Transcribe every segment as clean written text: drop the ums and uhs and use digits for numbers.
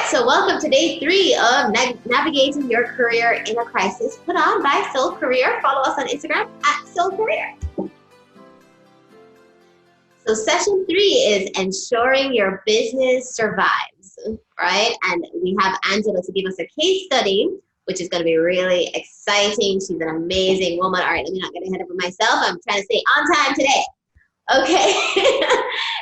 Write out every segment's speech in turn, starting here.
So welcome to day 3 of Navigating Your Career in a Crisis, put on by Soul Career. Follow us on Instagram at Soul Career. So session 3 is ensuring your business survives, right? And we have Angela to give us a case study, which is going to be really exciting. She's an amazing woman. All right, let me not get ahead of myself. I'm trying to stay on time today. Okay.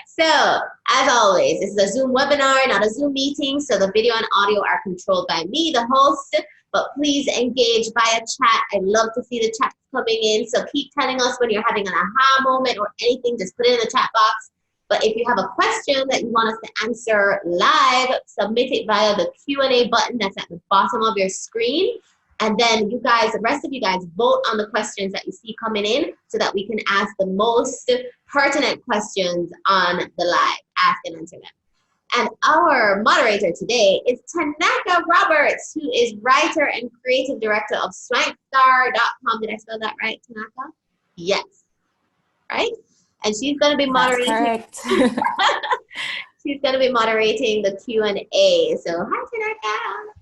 So, as always, this is a Zoom webinar, not a Zoom meeting. So the video and audio are controlled by me, the host, but please engage via chat. I love to see the chats coming in. So keep telling us when you're having an aha moment or anything, just put it in the chat box. But if you have a question that you want us to answer live, submit it via the Q&A button that's at the bottom of your screen. And then you guys, the rest of you guys, vote on the questions that you see coming in so that we can ask the most pertinent questions on the live. Ask and answer them. And our moderator today is Tanaka Roberts, who is writer and creative director of Swankstar.com. Did I spell that right, Tanaka? Yes. Right? And she's going to be moderating. That's correct. She's going to be moderating the Q&A. So, hi, Tanaka.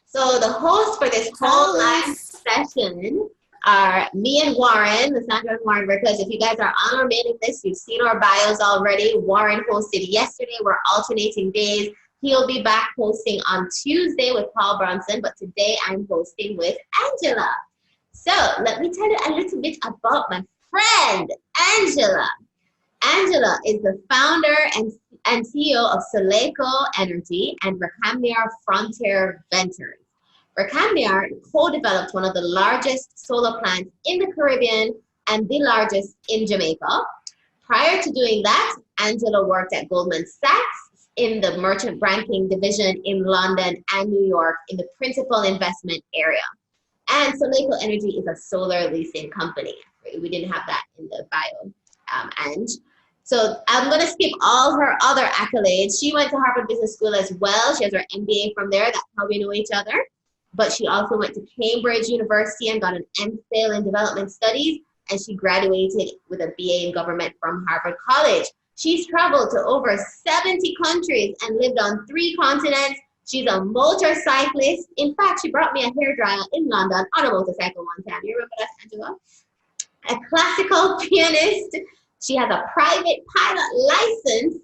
So the hosts for this whole live session are me and Warren, Lysandra and Warren, because if you guys are on our mailing list, you've seen our bios already. Warren hosted yesterday. We're alternating days. He'll be back hosting on Tuesday with Paul Bronson, but today I'm hosting with Angela. So let me tell you a little bit about my friend, Angela. Angela is the founder and CEO of Soleco Energy and Recamier Frontier Ventures. Recamier co-developed one of the largest solar plants in the Caribbean and the largest in Jamaica. Prior to doing that, Angela worked at Goldman Sachs in the merchant banking division in London and New York in the principal investment area. And Soleco Energy is a solar leasing company. We didn't have that in the bio, Ange. So I'm going to skip all her other accolades. She went to Harvard Business School as well. She has her MBA from there. That's how we know each other. But she also went to Cambridge University and got an MPhil in development studies. And she graduated with a BA in government from Harvard College. She's traveled to over 70 countries and lived on 3 continents. She's a motorcyclist. In fact, she brought me a hairdryer in London on a motorcycle one time. You remember that, Angela? A classical pianist. She has a private pilot license,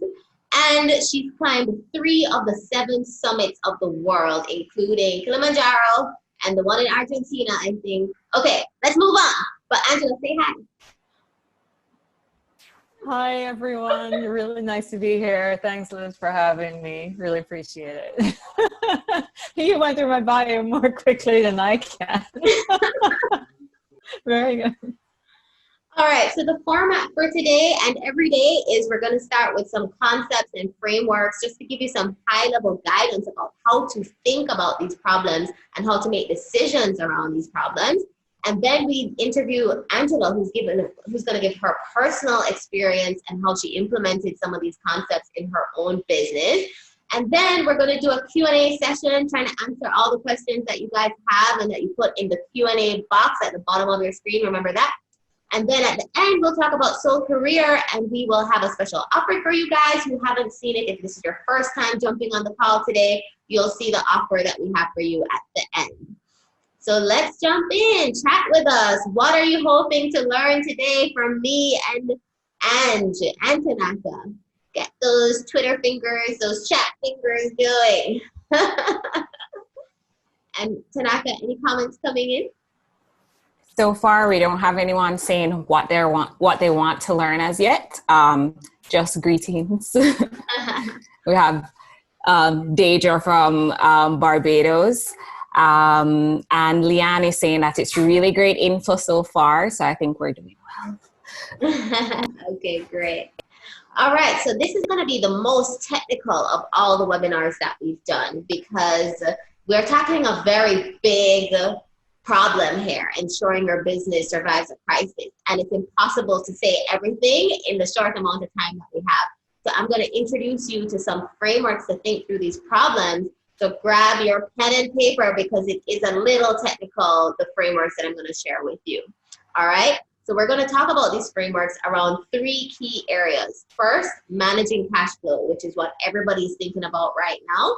and she's climbed 3 of the 7 summits of the world, including Kilimanjaro and the one in Argentina, I think. Okay, let's move on. But Angela, say hi. Hi, everyone. Really nice to be here. Thanks, Liz, for having me. Really appreciate it. You went through my bio more quickly than I can. Very good. All right, so the format for today and every day is we're going to start with some concepts and frameworks just to give you some high-level guidance about how to think about these problems and how to make decisions around these problems. And then we interview Angela, who's going to give her personal experience and how she implemented some of these concepts in her own business. And then we're going to do a Q&A session, trying to answer all the questions that you guys have and that you put in the Q&A box at the bottom of your screen. Remember that? And then at the end, we'll talk about Soul Career, and we will have a special offer for you guys who haven't seen it. If this is your first time jumping on the call today, you'll see the offer that we have for you at the end. So let's jump in. Chat with us. What are you hoping to learn today from me and Ange and Tanaka? Get those Twitter fingers, those chat fingers going. And Tanaka, any comments coming in? So far, we don't have anyone saying what they want to learn as yet. Just greetings. We have Deja from Barbados. And Leanne is saying that it's really great info so far. So I think we're doing well. Okay, great. All right, so this is going to be the most technical of all the webinars that we've done because we're tackling a very big problem here, ensuring your business survives a crisis. And it's impossible to say everything in the short amount of time that we have. So I'm going to introduce you to some frameworks to think through these problems. So grab your pen and paper because it is a little technical, the frameworks that I'm going to share with you. All right. So we're going to talk about these frameworks around 3 key areas. First, managing cash flow, which is what everybody's thinking about right now.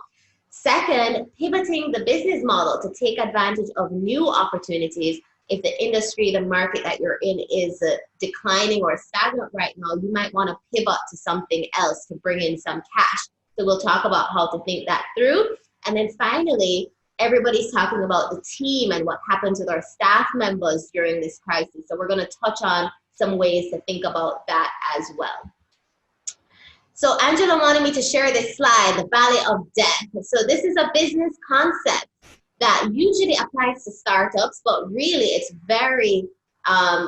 Second, pivoting the business model to take advantage of new opportunities. If the industry, the market that you're in is declining or stagnant right now, you might want to pivot to something else to bring in some cash. So we'll talk about how to think that through. And then finally, everybody's talking about the team and what happens with our staff members during this crisis. So we're going to touch on some ways to think about that as well. So Angela wanted me to share this slide, the Valley of Death. So this is a business concept that usually applies to startups, but really it's very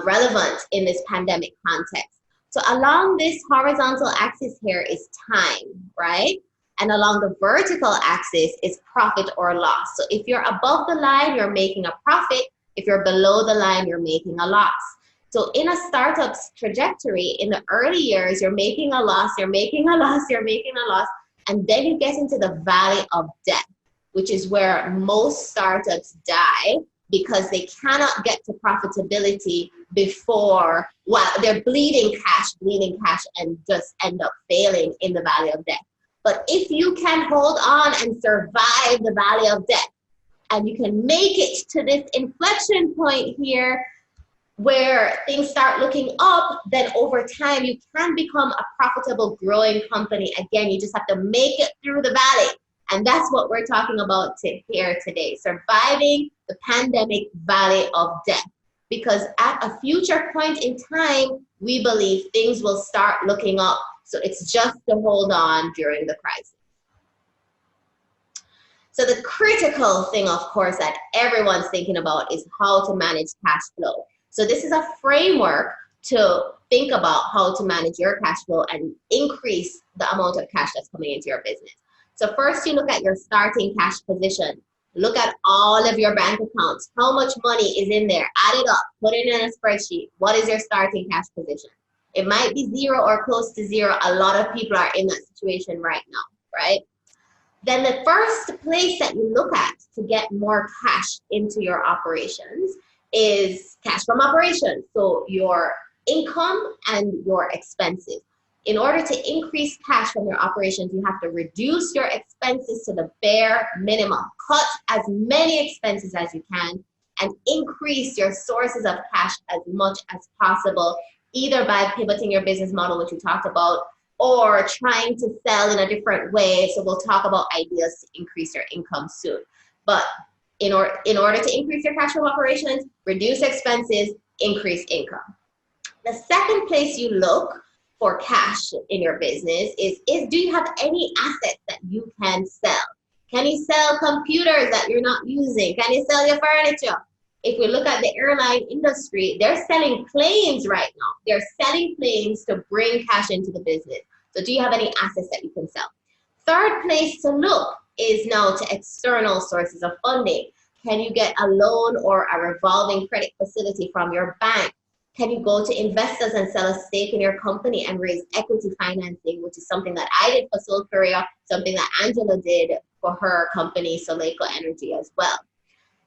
relevant in this pandemic context. So along this horizontal axis here is time, right? And along the vertical axis is profit or loss. So if you're above the line, you're making a profit. If you're below the line, you're making a loss. So in a startup's trajectory, in the early years, you're making a loss, you're making a loss, you're making a loss, and then you get into the Valley of Death, which is where most startups die because they cannot get to profitability before, well, they're bleeding cash, and just end up failing in the Valley of Death. But if you can hold on and survive the Valley of Death, and you can make it to this inflection point here, where things start looking up, then over time you can become a profitable, growing company. Again, you just have to make it through the valley. And that's what we're talking about here today, surviving the pandemic Valley of Death. Because at a future point in time, we believe things will start looking up. So it's just to hold on during the crisis. So the critical thing, of course, that everyone's thinking about is how to manage cash flow. So this is a framework to think about how to manage your cash flow and increase the amount of cash that's coming into your business. So first you look at your starting cash position. Look at all of your bank accounts. How much money is in there? Add it up, put it in a spreadsheet. What is your starting cash position? It might be 0 or close to 0. A lot of people are in that situation right now, right? Then the first place that you look at to get more cash into your operations is cash from operations. So your income and your expenses. In order to increase cash from your operations, you have to reduce your expenses to the bare minimum. Cut as many expenses as you can and increase your sources of cash as much as possible, either by pivoting your business model, which we talked about, or trying to sell in a different way. So we'll talk about ideas to increase your income soon. But in order to increase your cash from operations, reduce expenses, increase income. The second place you look for cash in your business is do you have any assets that you can sell? Can you sell computers that you're not using? Can you sell your furniture? If we look at the airline industry, they're selling planes right now. They're selling planes to bring cash into the business. So do you have any assets that you can sell? Third place to look is now to external sources of funding. Can you get a loan or a revolving credit facility from your bank? Can you go to investors and sell a stake in your company and raise equity financing, which is something that I did for Soul Korea, something that Angela did for her company, Soleco Energy, as well.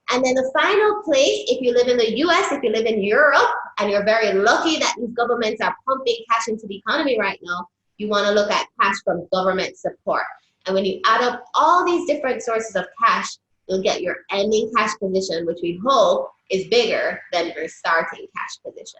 And then the final place, if you live in the US, if you live in Europe, and you're very lucky that these governments are pumping cash into the economy right now, you want to look at cash from government support. And when you add up all these different sources of cash, you'll get your ending cash position, which we hope is bigger than your starting cash position.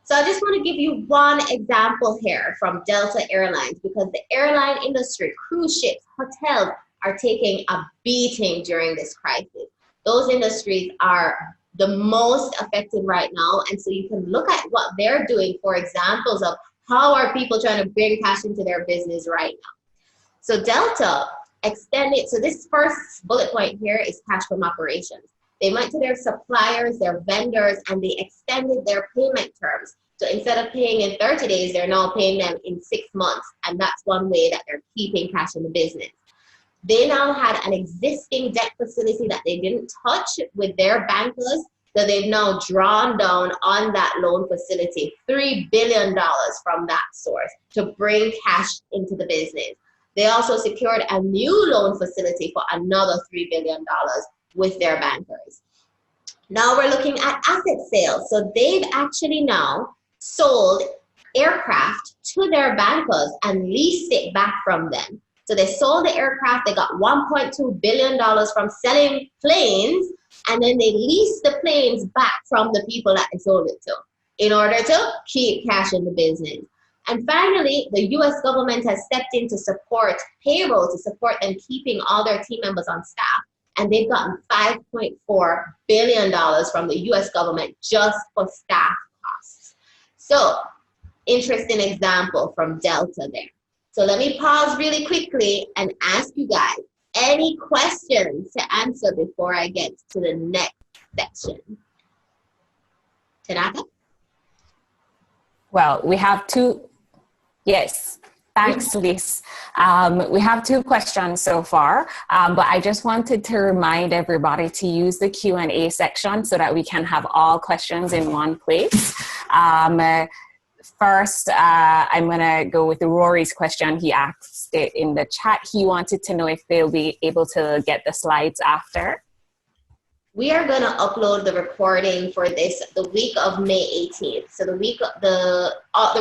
So I just want to give you one example here from Delta Airlines, because the airline industry, cruise ships, hotels are taking a beating during this crisis. Those industries are the most affected right now. And so you can look at what they're doing for examples of how are people trying to bring cash into their business right now. So Delta extended, so this first bullet point here is cash from operations. They went to their suppliers, their vendors, and they extended their payment terms. So instead of paying in 30 days, they're now paying them in 6 months. And that's one way that they're keeping cash in the business. They now had an existing debt facility that they didn't touch with their bankers. So they've now drawn down on that loan facility, $3 billion from that source to bring cash into the business. They also secured a new loan facility for another $3 billion with their bankers. Now we're looking at asset sales. So they've actually now sold aircraft to their bankers and leased it back from them. So they sold the aircraft, they got $1.2 billion from selling planes, and then they leased the planes back from the people that they sold it to in order to keep cash in the business. And finally, the US government has stepped in to support payroll, to support them keeping all their team members on staff. And they've gotten $5.4 billion from the US government just for staff costs. So, interesting example from Delta there. So let me pause really quickly and ask you guys any questions to answer before I get to the next section. Tanaka? Well, we have two. Yes, thanks, Liz. We have two questions so far, but I just wanted to remind everybody to use the Q&A section so that we can have all questions in one place. First, I'm going to go with Rory's question. He asked it in the chat. He wanted to know if they'll be able to get the slides after. We are going to upload the recording for this the week of May 18th. So the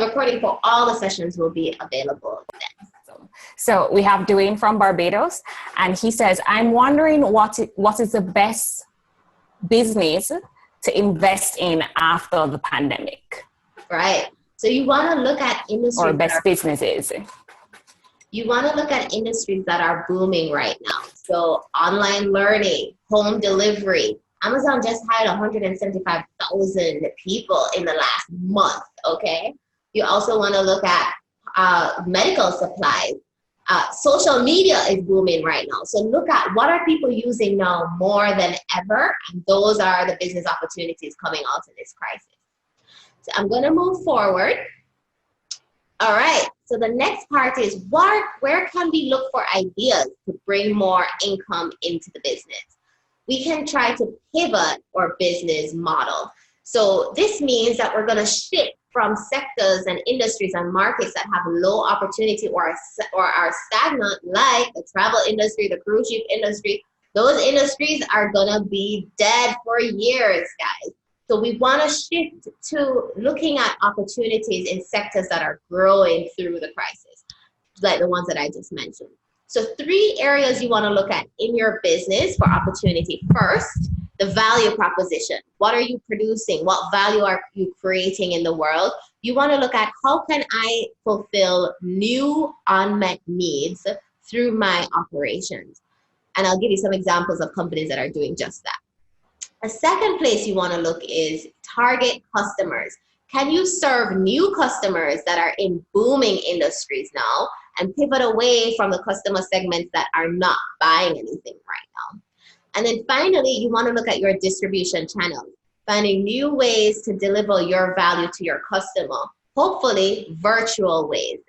recording for all the sessions will be available then. So we have Dwayne from Barbados, and he says, I'm wondering what is the best business to invest in after the pandemic? Right. So you want to look at industries. Or best businesses. You want to look at industries that are booming right now. So online learning, home delivery. Amazon just hired 175,000 people in the last month, okay? You also want to look at medical supplies. Social media is booming right now. So look at what are people using now more than ever, and those are the business opportunities coming out of this crisis. So I'm going to move forward. All right. So the next part is where can we look for ideas to bring more income into the business? We can try to pivot our business model. So this means that we're going to shift from sectors and industries and markets that have low opportunity or are stagnant, like the travel industry, the cruise ship industry. Those industries are going to be dead for years, guys. So we want to shift to looking at opportunities in sectors that are growing through the crisis, like the ones that I just mentioned. So 3 areas you want to look at in your business for opportunity. First, the value proposition. What are you producing? What value are you creating in the world? You want to look at how can I fulfill new unmet needs through my operations? And I'll give you some examples of companies that are doing just that. A second place you want to look is target customers. Can you serve new customers that are in booming industries now and pivot away from the customer segments that are not buying anything right now? And then finally, you want to look at your distribution channels, finding new ways to deliver your value to your customer, hopefully virtual ways.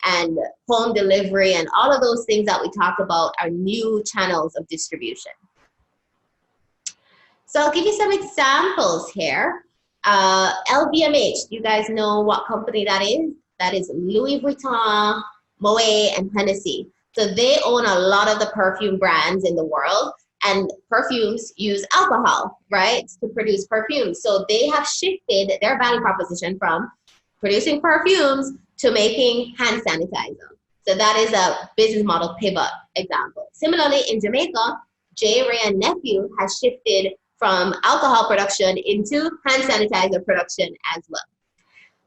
And home delivery and all of those things that we talked about are new channels of distribution. So I'll give you some examples here. LVMH, you guys know what company that is? That is Louis Vuitton, Moet, and Hennessy. So they own a lot of the perfume brands in the world, and perfumes use alcohol, right, to produce perfumes. So they have shifted their value proposition from producing perfumes to making hand sanitizer. So that is a business model pivot example. Similarly, in Jamaica, J. Ray and Nephew has shifted from alcohol production into hand sanitizer production as well.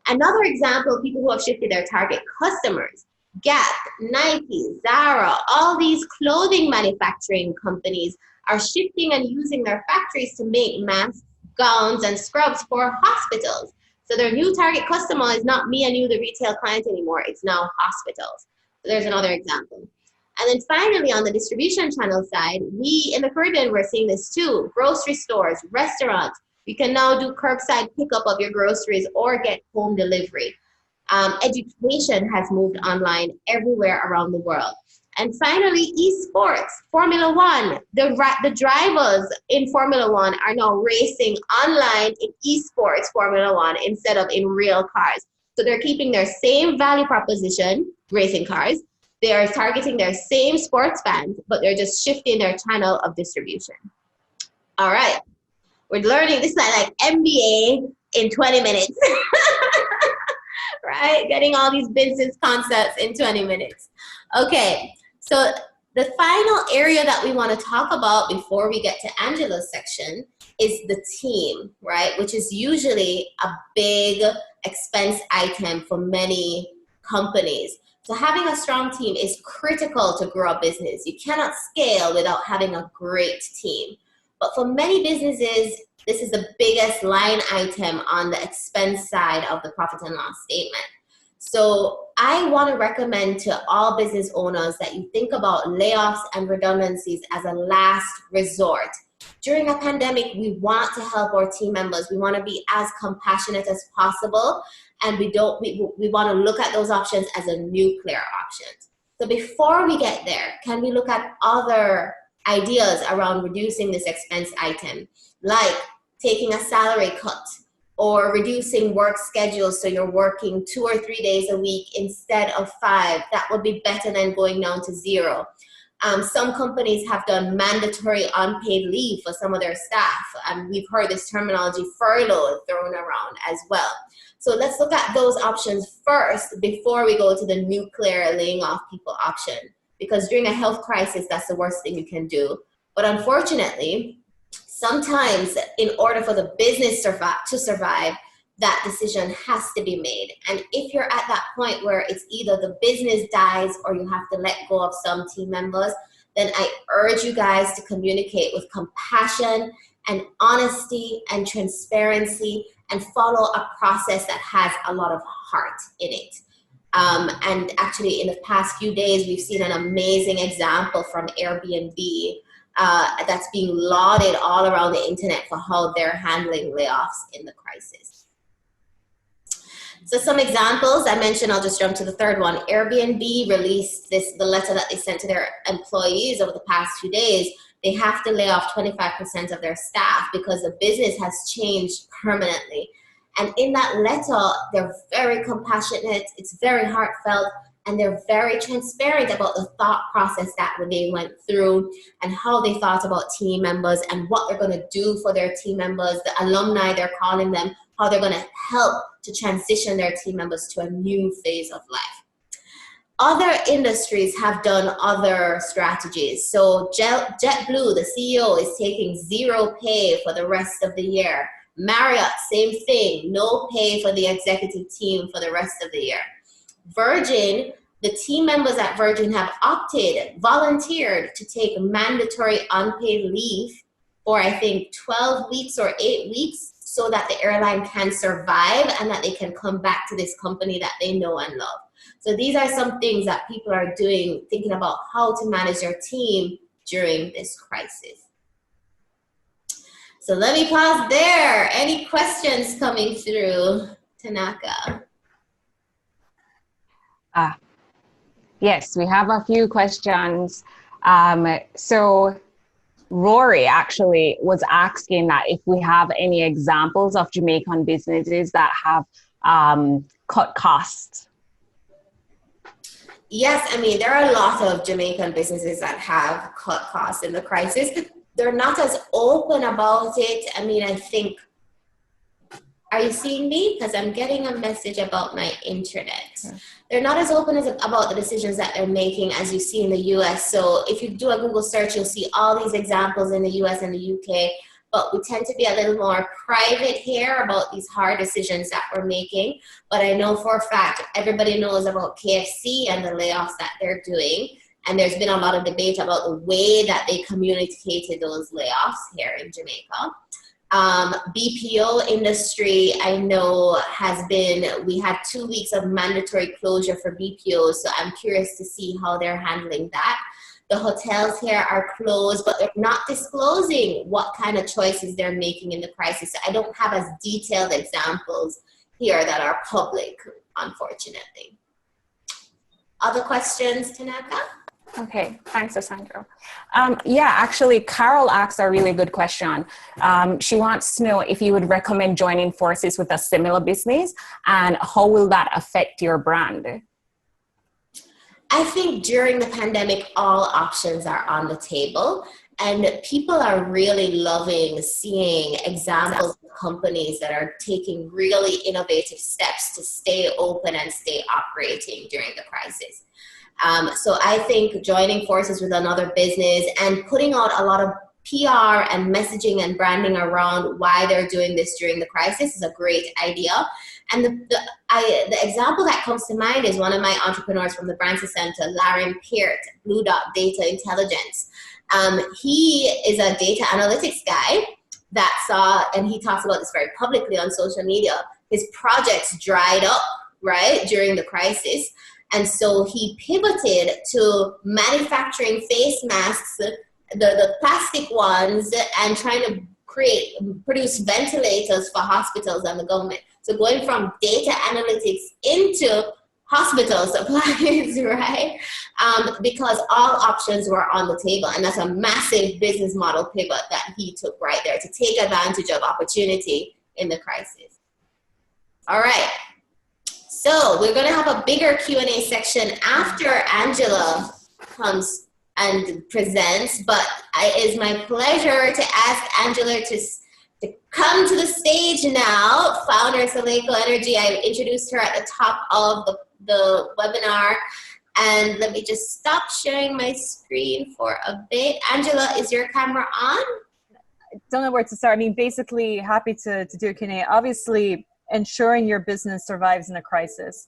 Another example, people who have shifted their target customers, Gap, Nike, Zara, all these clothing manufacturing companies are shifting and using their factories to make masks, gowns, and scrubs for hospitals. So their new target customer is not me and you, the retail client anymore, it's now hospitals. So there's another example. And then finally, on the distribution channel side, we in the Caribbean, we're seeing this too. Grocery stores, restaurants, you can now do curbside pickup of your groceries or get home delivery. Education has moved online everywhere around the world. And finally, esports, Formula One. The drivers in Formula One are now racing online in esports Formula One instead of in real cars. So they're keeping their same value proposition, racing cars. They are targeting their same sports fans, but they're just shifting their channel of distribution. All right. We're learning this is like MBA in 20 minutes, right? Getting all these business concepts in 20 minutes. Okay, so the final area that we want to talk about before we get to Angela's section is the team, right? Which is usually a big expense item for many companies. So having a strong team is critical to grow a business. You cannot scale without having a great team. But for many businesses, this is the biggest line item on the expense side of the profit and loss statement. So I want to recommend to all business owners that you think about layoffs and redundancies as a last resort. During a pandemic, we want to help our team members. We want to be as compassionate as possible, and we want to look at those options as a nuclear option. So before we get there, can we look at other ideas around reducing this expense item, like taking a salary cut, or reducing work schedules so you're working 2 or 3 days a week instead of 5. That would be better than going down to 0. Some companies have done mandatory unpaid leave for some of their staff. We've heard this terminology furlough thrown around as well. So let's look at those options first before we go to the nuclear laying off people option. Because during a health crisis, that's the worst thing you can do. But unfortunately, sometimes in order for the business to survive, that decision has to be made. And if you're at that point where it's either the business dies or you have to let go of some team members, then I urge you guys to communicate with compassion and honesty and transparency and follow a process that has a lot of heart in it. And actually in the past few days, we've seen an amazing example from Airbnb that's being lauded all around the internet for how they're handling layoffs in the crisis. So some examples I mentioned, I'll just jump to the third one. Airbnb released the letter that they sent to their employees over the past few days. They have to lay off 25% of their staff because the business has changed permanently. And in that letter, they're very compassionate, it's very heartfelt, and they're very transparent about the thought process that they went through and how they thought about team members and what they're going to do for their team members, the alumni they're calling them, how they're going to help to transition their team members to a new phase of life. Other industries have done other strategies. So JetBlue, the CEO, is taking 0 pay for the rest of the year. Marriott, same thing, no pay for the executive team for the rest of the year. Virgin, the team members at Virgin have volunteered to take mandatory unpaid leave for I think 12 weeks or 8 weeks so that the airline can survive and that they can come back to this company that they know and love. So these are some things that people are doing, thinking about how to manage their team during this crisis. So let me pause there. Any questions coming through, Tanaka? Yes, we have a few questions. So Rory actually was asking that if we have any examples of Jamaican businesses that have cut costs. Yes, I mean, there are a lot of Jamaican businesses that have cut costs in the crisis. They're not as open about it. I mean, I think, are you seeing me? Because I'm getting a message about my internet. Okay. They're not as open about the decisions that they're making as you see in the US. So if you do a Google search, you'll see all these examples in the US and the UK. But we tend to be a little more private here about these hard decisions that we're making. But I know for a fact, everybody knows about KFC and the layoffs that they're doing. And there's been a lot of debate about the way that they communicated those layoffs here in Jamaica. BPO industry, I know we had 2 weeks of mandatory closure for BPOs, so I'm curious to see how they're handling that. The hotels here are closed, but they're not disclosing what kind of choices they're making in the crisis. So I don't have as detailed examples here that are public, unfortunately. Other questions, Tanaka? Okay, thanks, Sandra. Yeah, actually, Carol asked a really good question. She wants to know if you would recommend joining forces with a similar business and how will that affect your brand? I think during the pandemic, all options are on the table. And people are really loving seeing examples of companies that are taking really innovative steps to stay open and stay operating during the crisis. So I think joining forces with another business and putting out a lot of PR and messaging and branding around why they're doing this during the crisis is a great idea. And the example that comes to mind is one of my entrepreneurs from the Branson Center, Larry Peart, Blue Dot Data Intelligence. He is a data analytics guy that saw, and he talks about this very publicly on social media, his projects dried up, right, during the crisis. And so he pivoted to manufacturing face masks, the plastic ones, and trying to produce ventilators for hospitals and the government. So going from data analytics into hospital supplies, right? Because all options were on the table. And that's a massive business model pivot that he took right there to take advantage of opportunity in the crisis. All right. So we're going to have a bigger Q&A section after Angela comes and presents, but it is my pleasure to ask Angela to come to the stage now. Founder of Soleco Energy. I introduced her at the top of the webinar. And let me just stop sharing my screen for a bit. Angela, is your camera on? Don't know where to start. I mean, basically happy to do a Q&A. Obviously, ensuring your business survives in a crisis.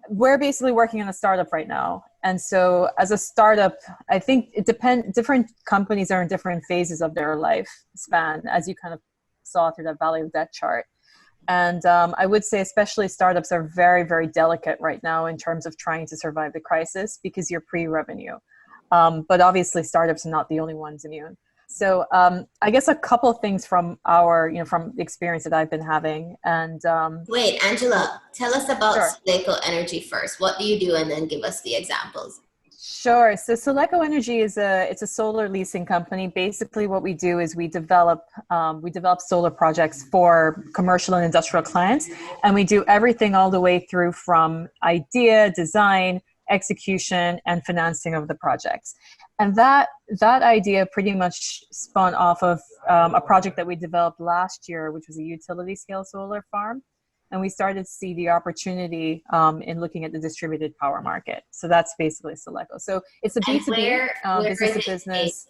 We're basically working on a startup right now. And so as a startup, I think it depends, different companies are in different phases of their life span, as you kind of saw through that Valley of Death chart. And I would say especially startups are very, very delicate right now in terms of trying to survive the crisis because you're pre-revenue. But obviously startups are not the only ones immune. So I guess a couple of things from from the experience that I've been having. And wait, Angela, tell us about Sure. Soleco Energy first. What do you do? And then give us the examples. Sure. So Soleco Energy is it's a solar leasing company. Basically, what we do is we develop solar projects for commercial and industrial clients, and we do everything all the way through from idea, design, execution, and financing of the projects. And that idea pretty much spun off of a project that we developed last year, which was a utility scale solar farm. And we started to see the opportunity in looking at the distributed power market. So that's basically Soleco. So it's a B2B, business to business.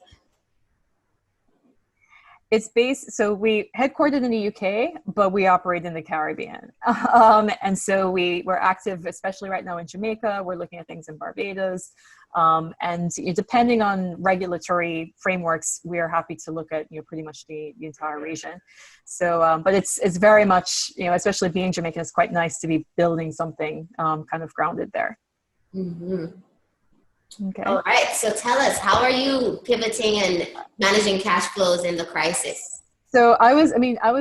It's based, so we headquartered in the UK, but we operate in the Caribbean. And so we're active, especially right now in Jamaica. We're looking at things in Barbados. And depending on regulatory frameworks, we are happy to look at pretty much the entire region. So, but it's very much, especially being Jamaican, it's quite nice to be building something kind of grounded there. Mm-hmm. Okay. All right. So tell us, how are you pivoting and managing cash flows in the crisis? So I was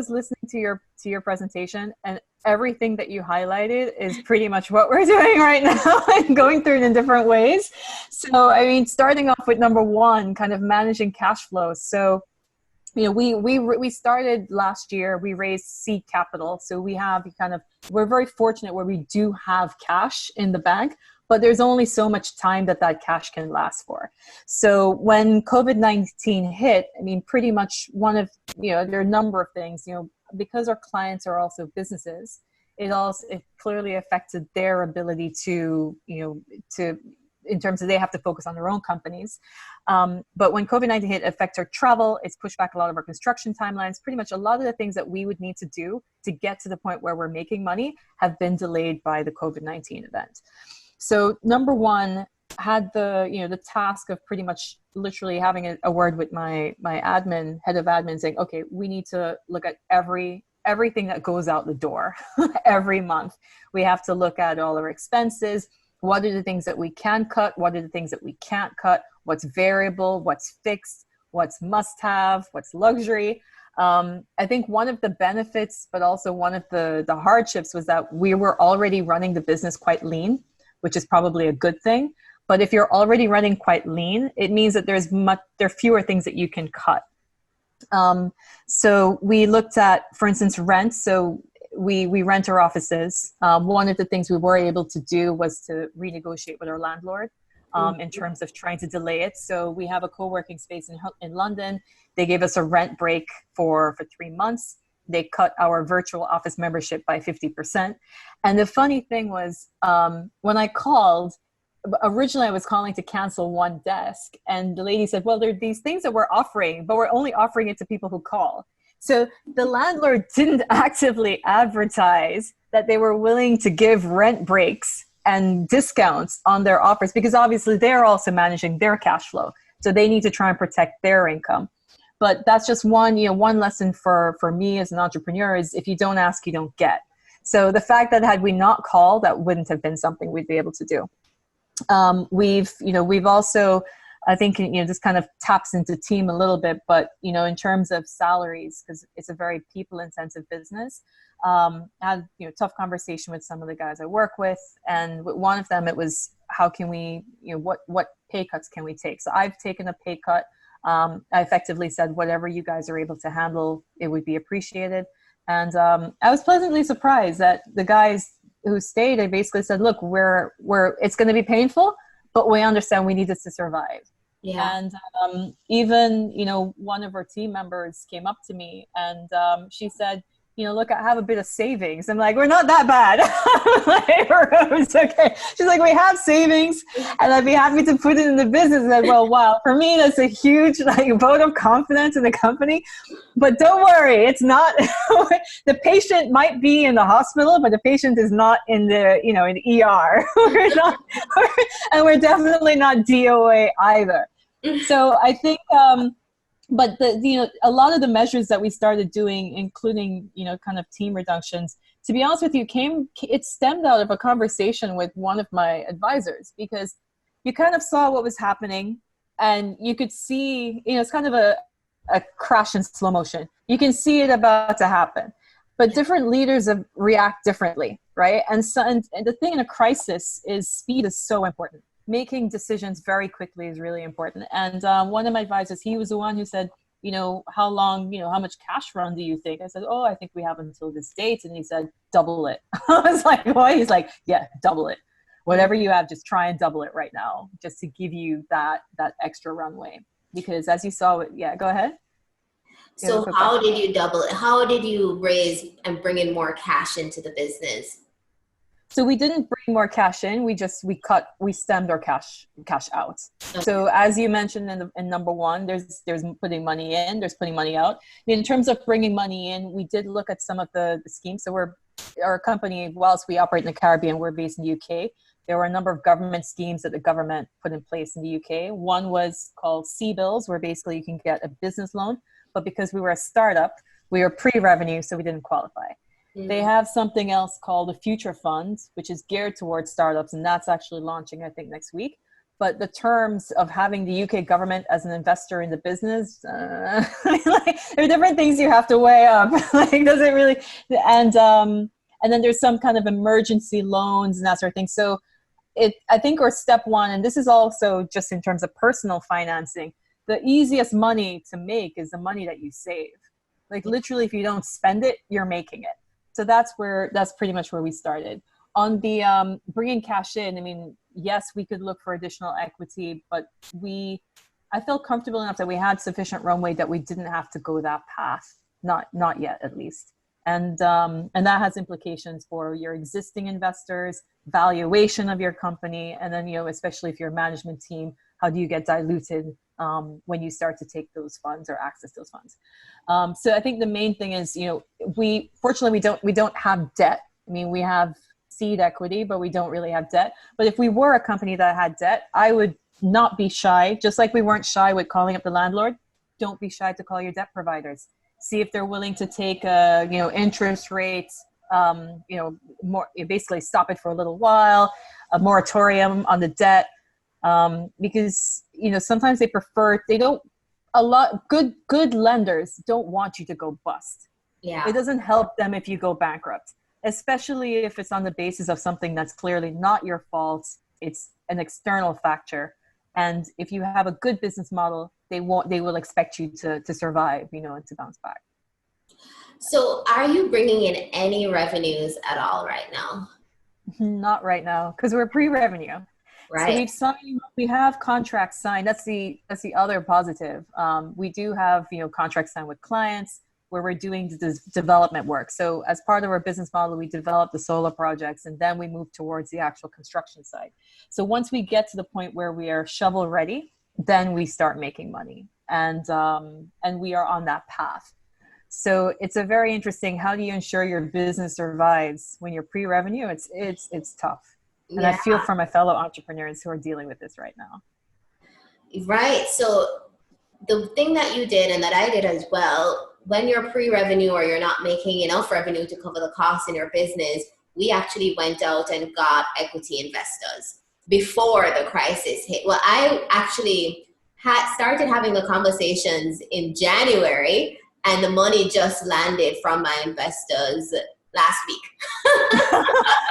listening to your presentation, and everything that you highlighted is pretty much what we're doing right now and going through it in different ways. So, starting off with number one, kind of managing cash flows. So, we started last year, we raised seed capital. So we're very fortunate where we do have cash in the bank, but there's only so much time that cash can last for. So when COVID-19 hit, pretty much there are a number of things, because our clients are also businesses, it clearly affected their ability to in terms of they have to focus on their own companies. But when COVID-19 hit, it affects our travel, it's pushed back a lot of our construction timelines. Pretty much a lot of the things that we would need to do to get to the point where we're making money have been delayed by the COVID-19 event. So number one, had the task of pretty much literally having a word with my head of admin saying, okay, we need to look at everything that goes out the door every month. We have to look at all our expenses. What are the things that we can cut? What are the things that we can't cut? What's variable? What's fixed? What's must have? What's luxury? I think one of the benefits, but also one of the hardships was that we were already running the business quite lean, which is probably a good thing. But if you're already running quite lean, it means that there are fewer things that you can cut. So we looked at, for instance, rent. So we rent our offices. One of the things we were able to do was to renegotiate with our landlord. in terms of trying to delay it. So we have a co-working space in London. They gave us a rent break for 3 months. They cut our virtual office membership by 50%. And the funny thing was, when I called, originally I was calling to cancel one desk, and the lady said, well, there are these things that we're offering, but we're only offering it to people who call. So the landlord didn't actively advertise that they were willing to give rent breaks and discounts on their offers, because obviously they're also managing their cash flow. So they need to try and protect their income. But that's just one lesson for me as an entrepreneur is if you don't ask, you don't get. So the fact that had we not called, that wouldn't have been something we'd be able to do. We've also, I think, this kind of taps into team a little bit, but, in terms of salaries, because it's a very people intensive business, I had, tough conversation with some of the guys I work with. And with one of them, it was, how can we, what pay cuts can we take? So I've taken a pay cut. I effectively said, whatever you guys are able to handle, it would be appreciated. And I was pleasantly surprised that the guys who stayed, I basically said, look, it's going to be painful, but we understand we need this to survive. Yeah. And even, one of our team members came up to me and she said, look, I have a bit of savings. I'm like, we're not that bad. It's okay. She's like, we have savings and I'd be happy to put it in the business. And I said, well, wow, for me, that's a huge vote of confidence in the company. But don't worry, it's not, the patient might be in the hospital, but the patient is not in the, in ER. And we're definitely not DOA either. So I think, but a lot of the measures that we started doing, including, kind of team reductions, to be honest with you, it stemmed out of a conversation with one of my advisors, because you kind of saw what was happening and you could see, it's kind of a crash in slow motion. You can see it about to happen, but different leaders react differently, right? And the thing in a crisis is speed is so important. Making decisions very quickly is really important. And one of my advisors, he was the one who said, how long, how much cash run do you think? I said, I think we have until this date. And he said, double it. I was like, why? He's like, yeah, double it. Whatever you have, just try and double it right now, just to give you that extra runway. Because as you saw, yeah, go ahead. So how did you double it? How did you raise and bring in more cash into the business? So we didn't bring more cash in. We stemmed our cash out. Okay. So as you mentioned in number one, there's putting money in, there's putting money out. In terms of bringing money in, we did look at some of the schemes. So our company, whilst we operate in the Caribbean, we're based in the UK. There were a number of government schemes that the government put in place in the UK. One was called CBILS, where basically you can get a business loan, but because we were a startup, we were pre-revenue, so we didn't qualify. Mm-hmm. They have something else called a future fund, which is geared towards startups, and that's actually launching, I think, next week. But the terms of having the UK government as an investor in the business, there are different things you have to weigh up. Does it really? And then there's some kind of emergency loans and that sort of thing. So I think our step one, and this is also just in terms of personal financing, the easiest money to make is the money that you save. Literally, if you don't spend it, you're making it. So that's pretty much where we started. On the bringing cash in, I mean, yes, we could look for additional equity, but I felt comfortable enough that we had sufficient runway that we didn't have to go that path, not yet at least. And that has implications for your existing investors, valuation of your company, and then, especially if you're a management team, how do you get diluted when you start to take those funds or access those funds? So I think the main thing is, fortunately we don't have debt. I mean, we have seed equity, but we don't really have debt. But if we were a company that had debt, I would not be shy, just like we weren't shy with calling up the landlord. Don't be shy to call your debt providers. See if they're willing to take interest rates, more, basically stop it for a little while, a moratorium on the debt. Because, sometimes good lenders don't want you to go bust. Yeah. It doesn't help them if you go bankrupt, especially if it's on the basis of something that's clearly not your fault. It's an external factor. And if you have a good business model, they will expect you to survive, and to bounce back. So are you bringing in any revenues at all right now? Not right now, because we're pre-revenue. So Right. we have contracts signed. That's the other positive. We do have, contracts signed with clients where we're doing the development work. So as part of our business model, we develop the solar projects and then we move towards the actual construction side. So once we get to the point where we are shovel ready, then we start making money. And we are on that path. So it's a very interesting, how do you ensure your business survives when you're pre-revenue? It's tough. And I Yeah. feel for my fellow entrepreneurs who are dealing with this right now. Right. So the thing that you did and that I did as well, when you're pre-revenue or you're not making enough revenue to cover the costs in your business, we actually went out and got equity investors before the crisis hit. Well, I actually had started having the conversations in January, and the money just landed from my investors last week.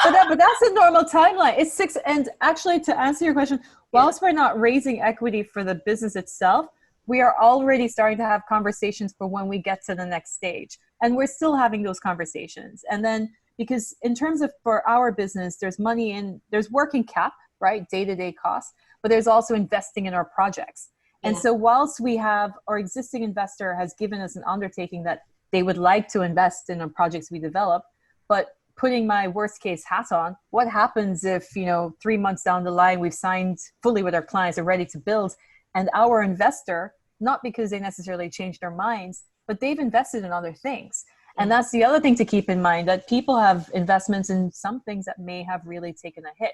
But that's a normal timeline. It's six. And actually, to answer your question, whilst we're not raising equity for the business itself, we are already starting to have conversations for when we get to the next stage. And we're still having those conversations. And then, because in terms of for our business, there's money there's working cap, right? Day-to-day costs, but there's also investing in our projects. And so whilst we have, our existing investor has given us an undertaking that they would like to invest in the projects we develop, but putting my worst case hat on, what happens if, 3 months down the line, we've signed fully with our clients, are ready to build, and our investor, not because they necessarily changed their minds, but they've invested in other things. And that's the other thing to keep in mind, that people have investments in some things that may have really taken a hit.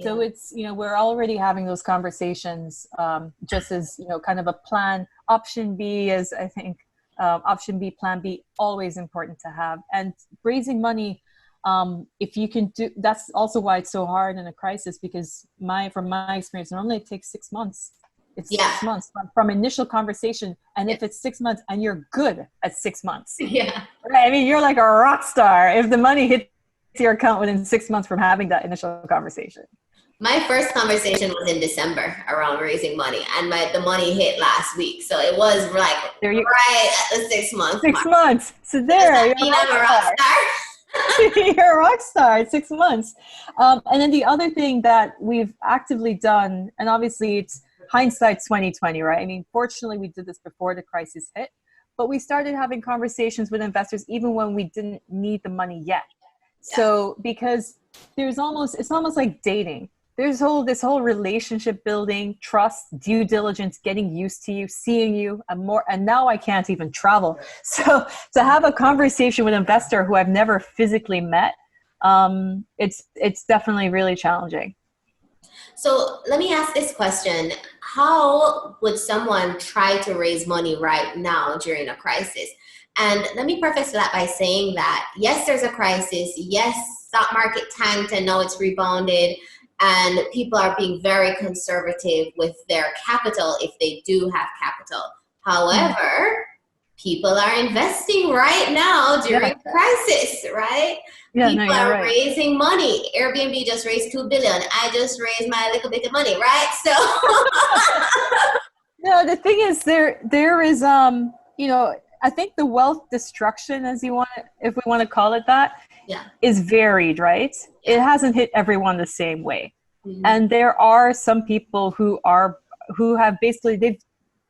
So it's, we're already having those conversations, just as, kind of a plan. Option B is, I think, option B, plan B, always important to have. And raising money, if you can do, that's also why it's so hard in a crisis, because from my experience, normally it takes 6 months. It's 6 months from initial conversation. And if it's 6 months and you're good at 6 months, Yeah. right? I mean, you're like a rock star if the money hits your account within 6 months from having that initial conversation. My first conversation was in December around raising money, and the money hit last week. So it was like right at the 6 months. 6 months. So there, you're a rock star. You're a rock star at 6 months. And then the other thing that we've actively done, and obviously it's hindsight 2020, right? I mean, fortunately, we did this before the crisis hit, but we started having conversations with investors even when we didn't need the money yet. Yeah. So because it's almost like dating. There's this whole relationship building, trust, due diligence, getting used to you, seeing you, and now I can't even travel. So to have a conversation with an investor who I've never physically met, it's definitely really challenging. So let me ask this question. How would someone try to raise money right now during a crisis? And let me preface that by saying that, yes, there's a crisis. Yes, stock market tanked and now it's rebounded. And people are being very conservative with their capital if they do have capital. However, people are investing right now during the crisis, right? People are raising money. Airbnb just raised $2 billion. I just raised my little bit of money, right? So no, the thing is there is I think the wealth destruction, if we want to call it that, is varied, right? It hasn't hit everyone the same way. Mm-hmm. And there are some people who have basically,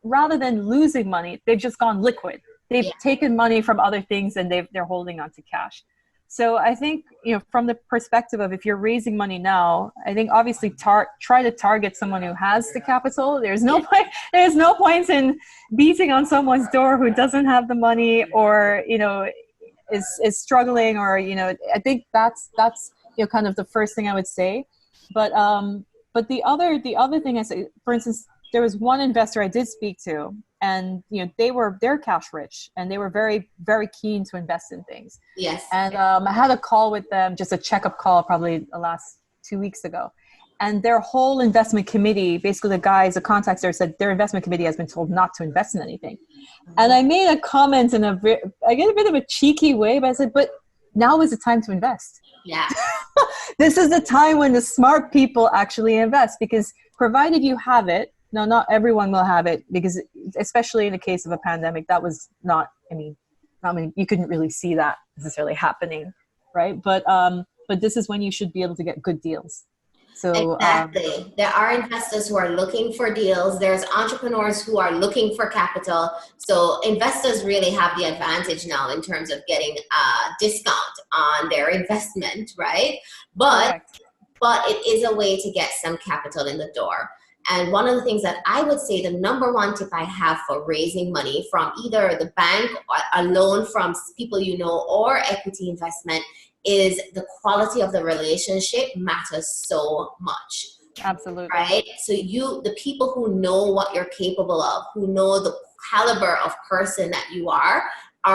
rather than losing money, they've just gone liquid. They've taken money from other things and they're holding on to cash. So I think, from the perspective of, if you're raising money now, I think obviously try to target someone who has the capital. There's no point in beating on someone's door who doesn't have the money or, is struggling, or, I think that's kind of the first thing I would say. But the other thing I say, for instance, there was one investor I did speak to, and they're cash rich and they were very, very keen to invest in things. Yes. And I had a call with them, just a checkup call, probably the last 2 weeks ago. And their whole investment committee, basically the contacts there, said their investment committee has been told not to invest in anything. Mm-hmm. And I made a comment I get a bit of a cheeky way, but I said, but now is the time to invest. Yeah. This is the time when the smart people actually invest, because provided you have it, now not everyone will have it, because especially in the case of a pandemic, that was not, you couldn't really see that necessarily happening, right? But this is when you should be able to get good deals. So Exactly. There are investors who are looking for deals. There's entrepreneurs who are looking for capital. So investors really have the advantage now in terms of getting a discount on their investment, right? But correct. but it is a way to get some capital in the door. And one of the things that I would say, the number one tip I have for raising money from either the bank or a loan from people you know or equity investment is the quality of the relationship matters so much. Absolutely. Right? So the people who know what you're capable of, who know the caliber of person that you are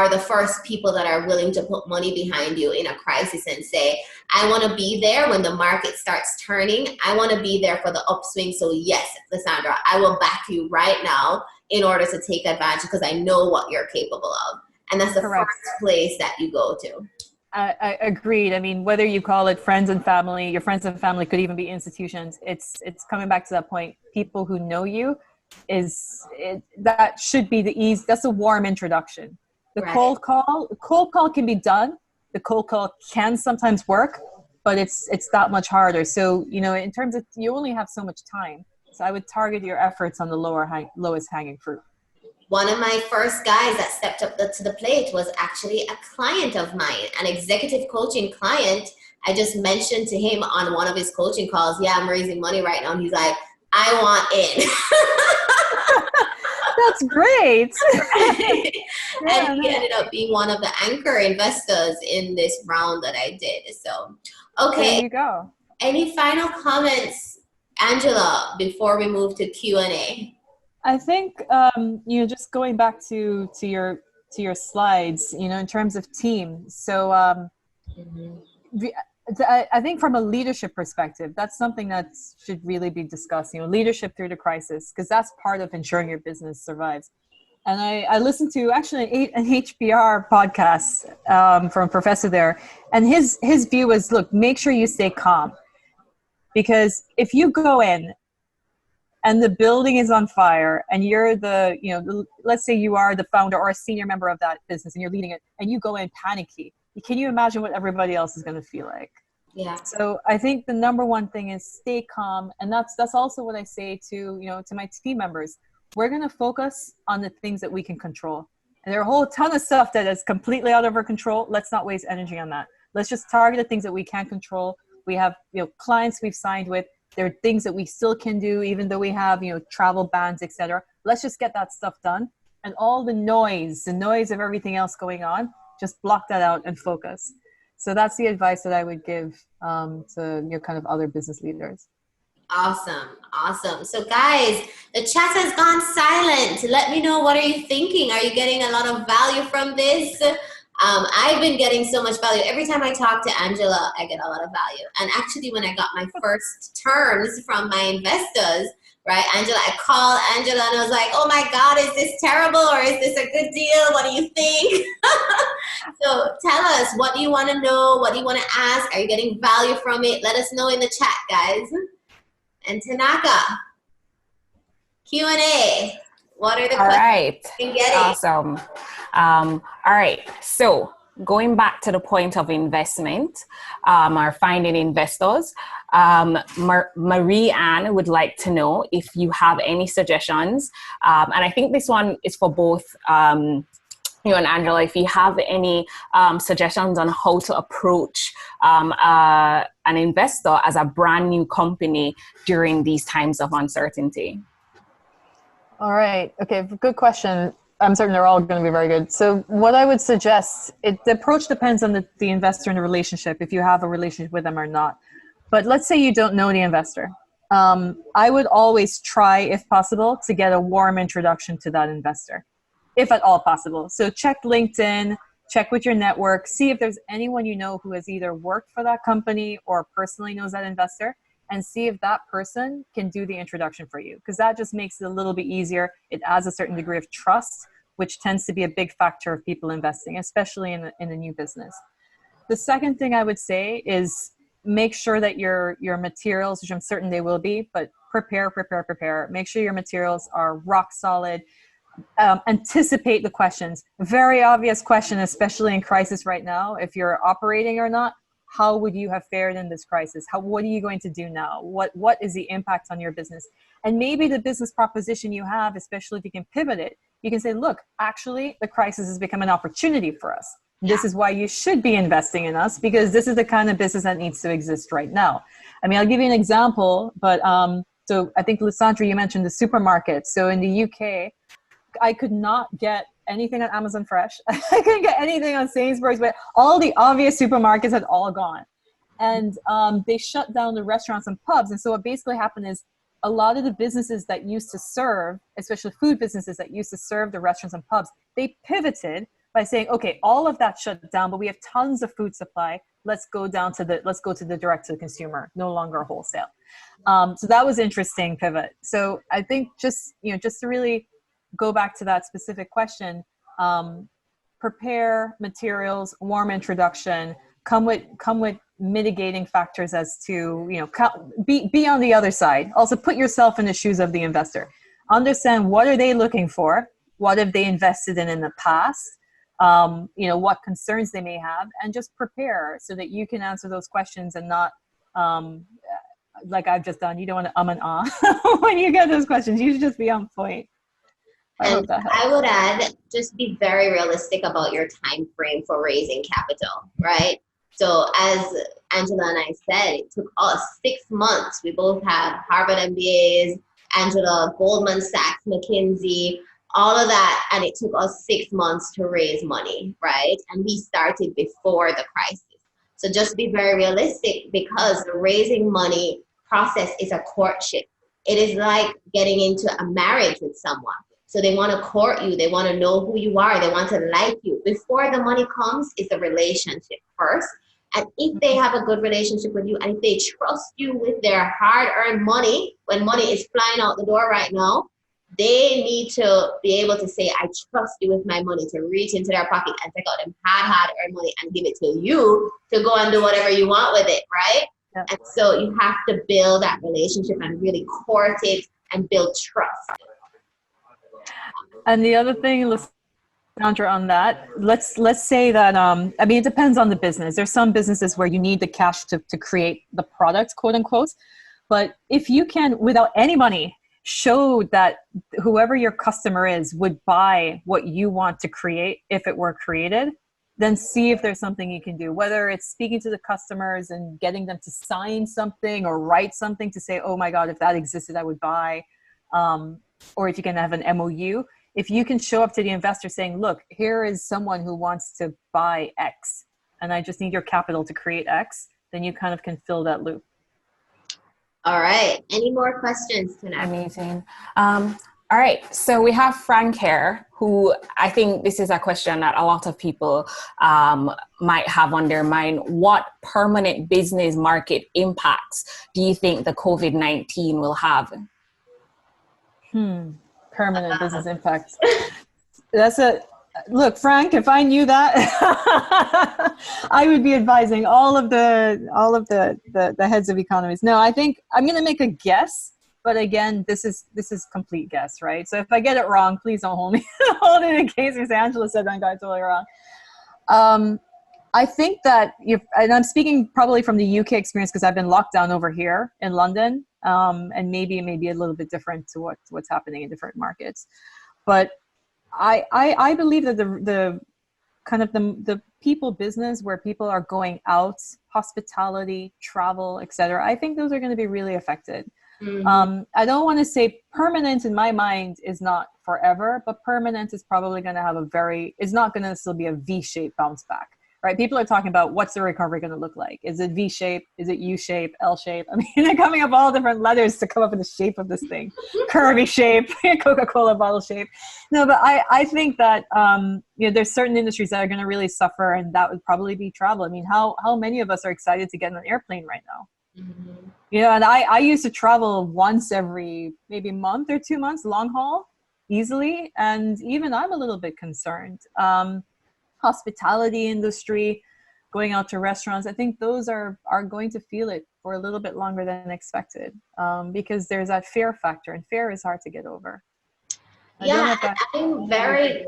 the first people that are willing to put money behind you in a crisis and say, I want to be there when the market starts turning. I want to be there for the upswing. So yes, Lysandra, I will back you right now in order to take advantage because I know what you're capable of. And that's the Correct. first place that you go to. I agreed. I mean, whether you call it friends and family, your friends and family could even be institutions. It's coming back to that point. People who know you that should be the ease. That's a warm introduction. The Right. cold call can be done. The cold call can sometimes work, but it's that much harder. So, in terms of, you only have so much time. So I would target your efforts on the lowest hanging fruit. One of my first guys that stepped up to the plate was actually a client of mine, an executive coaching client. I just mentioned to him on one of his coaching calls, yeah, I'm raising money right now. And he's like, I want in. That's great. And he ended up being one of the anchor investors in this round that I did. So, okay. There you go. Any final comments, Angela, before we move to Q&A? I think just going back to your slides, in terms of team. So I think from a leadership perspective, that's something that should really be discussed. Leadership through the crisis, because that's part of ensuring your business survives. And I listened to actually an HBR podcast from a professor there, and his view was, look, make sure you stay calm, because if you go in and the building is on fire and you're let's say you are the founder or a senior member of that business and you're leading it, and you go in panicky, can you imagine what everybody else is going to feel like? Yeah. So I think the number one thing is stay calm. And that's also what I say to my team members. We're going to focus on the things that we can control. And there are a whole ton of stuff that is completely out of our control. Let's not waste energy on that. Let's just target the things that we can control. We have, clients we've signed with. There are things that we still can do, even though we have, travel bans, etc. Let's just get that stuff done. And all the noise of everything else going on, just block that out and focus. So that's the advice that I would give to kind of other business leaders. Awesome. So guys, the chat has gone silent. Let me know, what are you thinking? Are you getting a lot of value from this? I've been getting so much value. Every time I talk to Angela, I get a lot of value. And actually, when I got my first terms from my investors, right, Angela, I called Angela and I was like, oh my God, is this terrible or is this a good deal? What do you think? So tell us, what do you want to know? What do you want to ask? Are you getting value from it? Let us know in the chat, guys. And Tanaka, Q&A. What are the All questions right. you've been getting? Awesome. All right. So going back to the point of investment or finding investors, Marie Ann would like to know if you have any suggestions. And I think this one is for both you and Angela, if you have any suggestions on how to approach an investor as a brand new company during these times of uncertainty. All right. Okay. Good question. I'm certain they're all going to be very good. So what I would suggest, the approach depends on the investor and the relationship, if you have a relationship with them or not. But let's say you don't know the investor. I would always try, if possible, to get a warm introduction to that investor, if at all possible. So check LinkedIn, check with your network, see if there's anyone you know who has either worked for that company or personally knows that investor, and see if that person can do the introduction for you, because that just makes it a little bit easier. It adds a certain degree of trust, which tends to be a big factor of people investing, especially in a new business. The second thing I would say is make sure that your materials, which I'm certain they will be, but prepare. Make sure your materials are rock solid. Anticipate the questions. Very obvious question, especially in crisis right now, if you're operating or not. how would you have fared in this crisis? What are you going to do now? What is the impact on your business? And maybe the business proposition you have, especially if you can pivot it, you can say, look, actually, the crisis has become an opportunity for us. This is why you should be investing in us, because this is the kind of business that needs to exist right now. I mean, I'll give you an example, but so I think, Lissandra, you mentioned the supermarket. So in the UK, I could not get anything on Amazon Fresh. I couldn't get anything on Sainsbury's, but all the obvious supermarkets had all gone. And they shut down the restaurants and pubs. And so what basically happened is a lot of the businesses that used to serve, especially food businesses that used to serve the restaurants and pubs, they pivoted by saying, okay, all of that shut down, but we have tons of food supply. Let's go to the direct to the consumer, no longer wholesale. So that was interesting pivot. So I think just to really go back to that specific question, prepare materials, warm introduction, come with mitigating factors as to, be on the other side. Also put yourself in the shoes of the investor. Understand, what are they looking for? What have they invested in the past? What concerns they may have, and just prepare so that you can answer those questions and not, like I've just done. You don't want to and ah when you get those questions. You should just be on point. I would add, just be very realistic about your time frame for raising capital, right? So as Angela and I said, it took us 6 months. We both have Harvard MBAs, Angela, Goldman Sachs, McKinsey, all of that. And it took us 6 months to raise money, right? And we started before the crisis. So just be very realistic, because the raising money process is a courtship. It is like getting into a marriage with someone. So they want to court you. They want to know who you are. They want to like you. Before the money comes is the relationship first. And if they have a good relationship with you, and if they trust you with their hard-earned money, when money is flying out the door right now, they need to be able to say, I trust you with my money, to reach into their pocket and take out them hard-earned money and give it to you to go and do whatever you want with it, right? Yeah. And so you have to build that relationship and really court it and build trust. And the other thing, Sandra, on that, let's say that, it depends on the business. There's some businesses where you need the cash to create the product, quote unquote. But if you can, without any money, show that whoever your customer is would buy what you want to create if it were created, then see if there's something you can do, whether it's speaking to the customers and getting them to sign something or write something to say, oh my God, if that existed, I would buy. Or if you can have an MOU. If you can show up to the investor saying, look, here is someone who wants to buy X, and I just need your capital to create X, then you kind of can fill that loop. All right. Any more questions tonight? Amazing. All right. So we have Frank here, who I think this is a question that a lot of people might have on their mind. What permanent business market impacts do you think the COVID-19 will have? Permanent business impact. Look, Frank, if I knew that, I would be advising all of the heads of economies. No, I think I'm going to make a guess, but again, this is complete guess, right? So if I get it wrong, please don't hold it in case Miss Angela said I got totally wrong. I think that and I'm speaking probably from the UK experience because I've been locked down over here in London, and maybe a little bit different to what's happening in different markets, but I believe that the kind of the people business where people are going out, hospitality, travel, etc. I think those are going to be really affected. Mm-hmm. I don't want to say permanent in my mind is not forever, but permanent is probably going to have it's not going to still be a V-shaped bounce back. Right? People are talking about what's the recovery going to look like? Is it V-shape? Is it U-shape? L-shape? I mean, they're coming up all different letters to come up with the shape of this thing. Curvy shape, Coca-Cola bottle shape. No, but I think that there's certain industries that are going to really suffer, and that would probably be travel. I mean, how many of us are excited to get on an airplane right now? Mm-hmm. And I used to travel once every maybe month or 2 months, long haul, easily, and even I'm a little bit concerned. Hospitality industry, going out to restaurants, I think those are going to feel it for a little bit longer than expected, because there's that fear factor, and fear is hard to get over. I'm very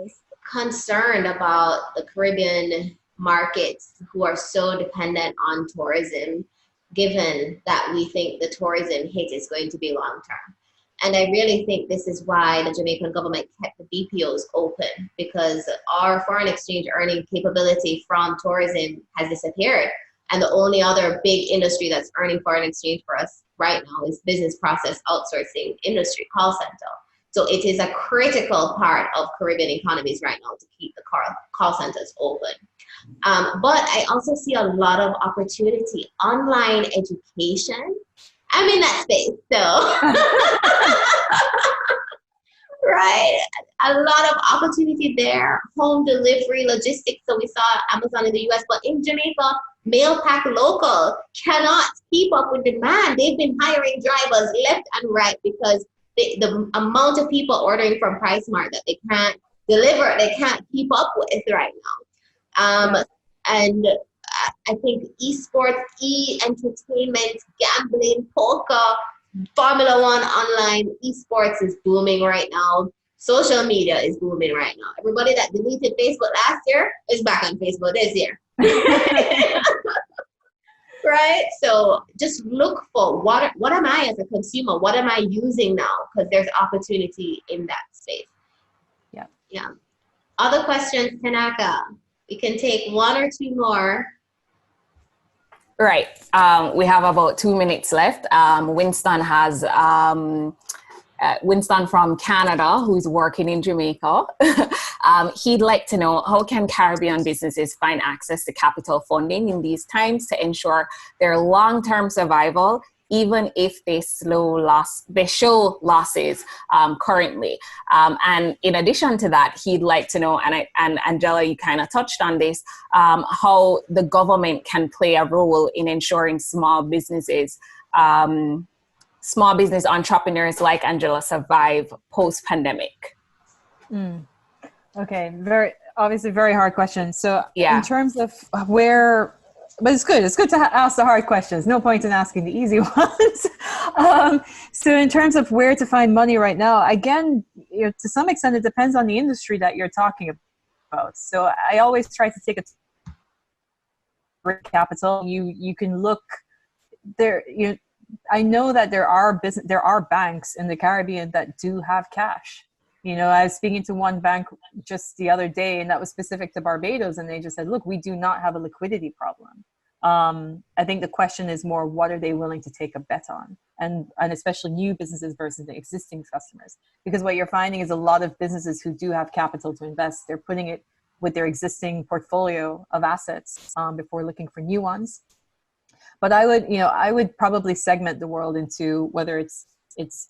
concerned about the Caribbean markets who are so dependent on tourism, given that we think the tourism hit is going to be long term. And I really think this is why the Jamaican government kept the BPOs open, because our foreign exchange earning capability from tourism has disappeared. And the only other big industry that's earning foreign exchange for us right now is business process outsourcing industry, call center. So it is a critical part of Caribbean economies right now to keep the call centers open. But I also see a lot of opportunity. Online education, I'm in that space, so right, a lot of opportunity there. Home delivery, logistics. So we saw Amazon in the US, but in Jamaica, Mail Pack Local cannot keep up with demand. They've been hiring drivers left and right because the amount of people ordering from PriceSmart that they can't deliver, they can't keep up with right now. And I think esports, entertainment, gambling, poker, Formula One online, esports is booming right now. Social media is booming right now. Everybody that deleted Facebook last year is back on Facebook this year. Right? So just look for what am I as a consumer? What am I using now? Because there's opportunity in that space. Yeah. Other questions, Tanaka? We can take one or two more. Right. We have about 2 minutes left. Winston has Winston from Canada, who's working in Jamaica. He'd like to know, how can Caribbean businesses find access to capital funding in these times to ensure their long-term survival, even if they show losses currently? And in addition to that, he'd like to know, and Angela, you kind of touched on this, how the government can play a role in ensuring small business entrepreneurs like Angela survive post-pandemic. Okay, obviously very hard question. So yeah, in terms of where, but it's good. It's good to ask the hard questions. No point in asking the easy ones. So in terms of where to find money right now, again, to some extent, it depends on the industry that you're talking about. So I always try to take a capital. You can look there. I know that there are banks in the Caribbean that do have cash. I was speaking to one bank just the other day, and that was specific to Barbados, and they just said, look, we do not have a liquidity problem. I think the question is more, what are they willing to take a bet on? And especially new businesses versus the existing customers. Because what you're finding is a lot of businesses who do have capital to invest, they're putting it with their existing portfolio of assets before looking for new ones. But I would probably segment the world into whether it's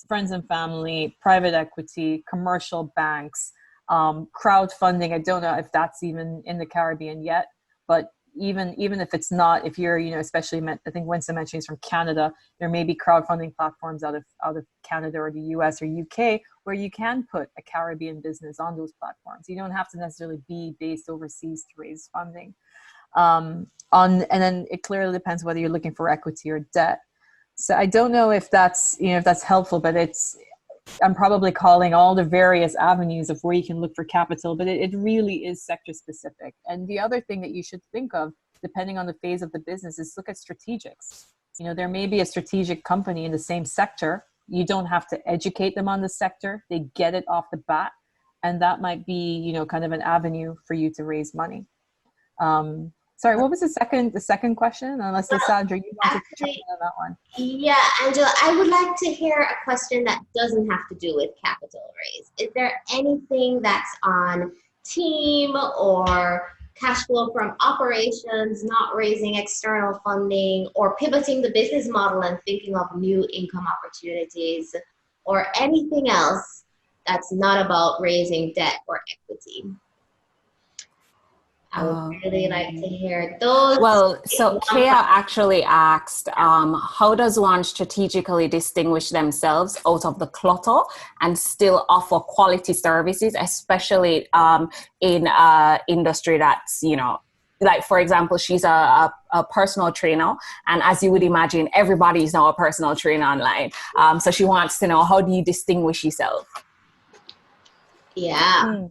friends and family, private equity, commercial banks, crowdfunding. I don't know if that's even in the Caribbean yet, but even if it's not, if you're, especially, I think Winston mentioned he's from Canada, there may be crowdfunding platforms out of Canada or the US or UK where you can put a Caribbean business on those platforms. You don't have to necessarily be based overseas to raise funding. And then it clearly depends whether you're looking for equity or debt. So I don't know if that's helpful, but I'm probably calling all the various avenues of where you can look for capital, but it really is sector specific. And the other thing that you should think of, depending on the phase of the business, is look at strategics. There may be a strategic company in the same sector. You don't have to educate them on the sector. They get it off the bat. And that might be, kind of an avenue for you to raise money. Sorry, what was the second question? Unless Sandra, you wanted to chime in on that one. Yeah, Angela, I would like to hear a question that doesn't have to do with capital raise. Is there anything that's on team or cash flow from operations, not raising external funding, or pivoting the business model and thinking of new income opportunities, or anything else that's not about raising debt or equity? I would really like to hear those. Well, so Kea actually asked, how does one strategically distinguish themselves out of the clutter and still offer quality services, especially in industry that's, like, for example, she's a personal trainer. And as you would imagine, everybody is now a personal trainer online. So she wants to know, how do you distinguish yourself? Yeah.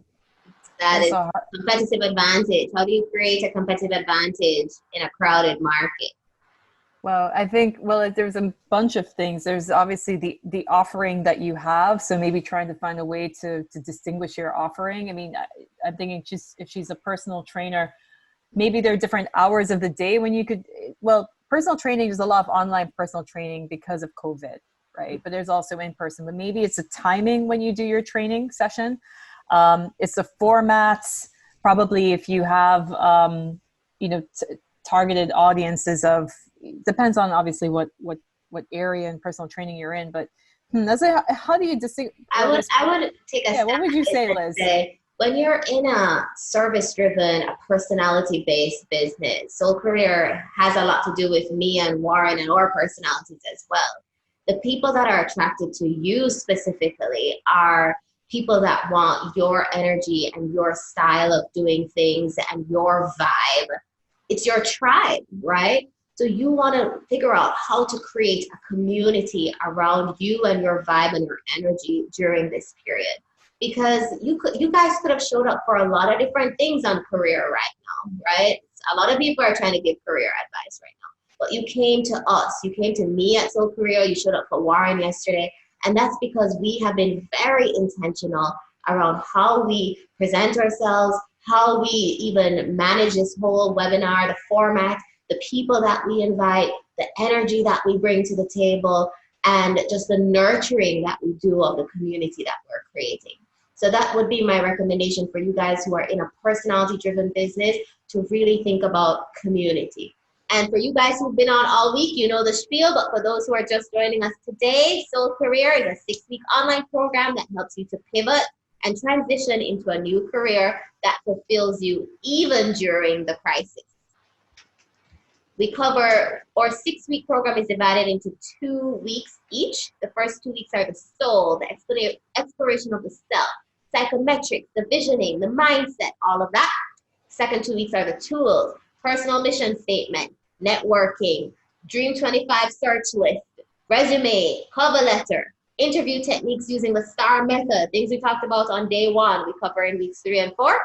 That is That's a hard- competitive advantage. How do you create a competitive advantage in a crowded market? Well, I think, there's a bunch of things. There's obviously the offering that you have. So maybe trying to find a way to distinguish your offering. I mean, I'm thinking just if she's a personal trainer, maybe there are different hours of the day when you could, personal training, there's a lot of online personal training because of COVID, right? But there's also in person, but maybe it's a timing when you do your training session. It's the formats, probably if you have, targeted audiences of, depends on obviously what area in personal training you're in, but how do you distinguish? I would take a step what would you back say, and Liz? say, when you're in a service-driven, a personality-based business, Soul Career has a lot to do with me and Warren and our personalities as well. The people that are attracted to you specifically are people that want your energy and your style of doing things and your vibe. It's your tribe, right? So you want to figure out how to create a community around you and your vibe and your energy during this period. Because you guys could have showed up for a lot of different things on career right now, right? A lot of people are trying to give career advice right now. But you came to us. You came to me at Soul Career. You showed up for Warren yesterday. And that's because we have been very intentional around how we present ourselves, how we even manage this whole webinar, the format, the people that we invite, the energy that we bring to the table, and just the nurturing that we do of the community that we're creating. So that would be my recommendation for you guys who are in a personality-driven business, to really think about community. And for you guys who've been on all week, you know the spiel, but for those who are just joining us today, Soul Career is a 6-week online program that helps you to pivot and transition into a new career that fulfills you even during the crisis. We cover, our 6-week program is divided into 2 weeks each. The first 2 weeks are the soul, the exploration of the self, psychometrics, the visioning, the mindset, all of that. Second 2 weeks are the tools, personal mission statement, networking, Dream 25 search list, resume, cover letter, interview techniques using the STAR method, things we talked about on day 1, we cover in weeks 3 and 4.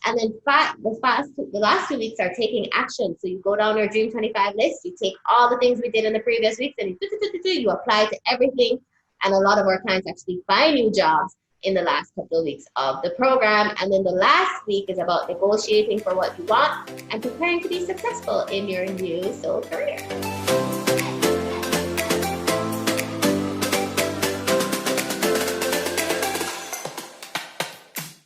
And then the last 2 weeks are taking action. So you go down your Dream 25 list, you take all the things we did in the previous weeks, and you apply to everything. And a lot of our clients actually find new jobs in the last couple of weeks of the program. And then the last week is about negotiating for what you want and preparing to be successful in your new soul career.